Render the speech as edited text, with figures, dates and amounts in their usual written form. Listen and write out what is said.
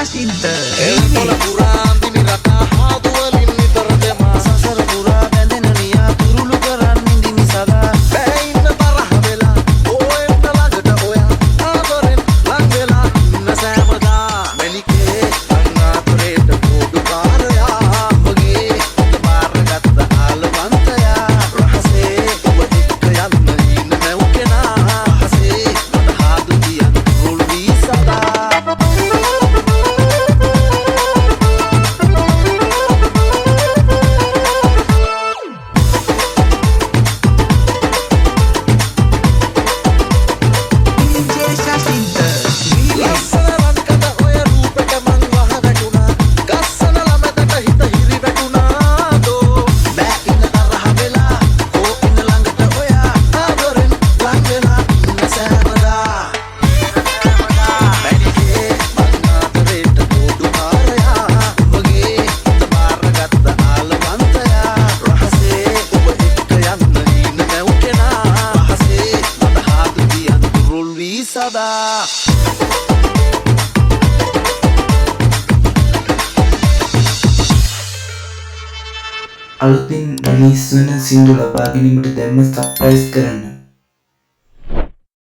එල්පොල පුරා අන්තිමි රටා හාදුවලින් නිතර දෙමා සසර පුරා බැඳෙන නියා තුරුළු කරන් ඉඳිමි සදා බෑ ඉන්න තරහ වෙලා ඕෙන්න ළඟට ඔයා ආදරෙන් ලං වෙලා ඉන්න සෑමදා මැලිකේ අංගාතරේට පොඩුකාරයා මගේ හිත බාරගත්ත ආලවන්තයා රහසේ ඔබ එක්ක යන්න ඉන්න නැව් කෙනා රහසේ මට හාදු දියන් රුල් වී සදා Sada අලුතින් රිලීස් වෙන සින්දු ලබා ගැනීමට දැම්ම සර්ප්‍රයිස් කරන්න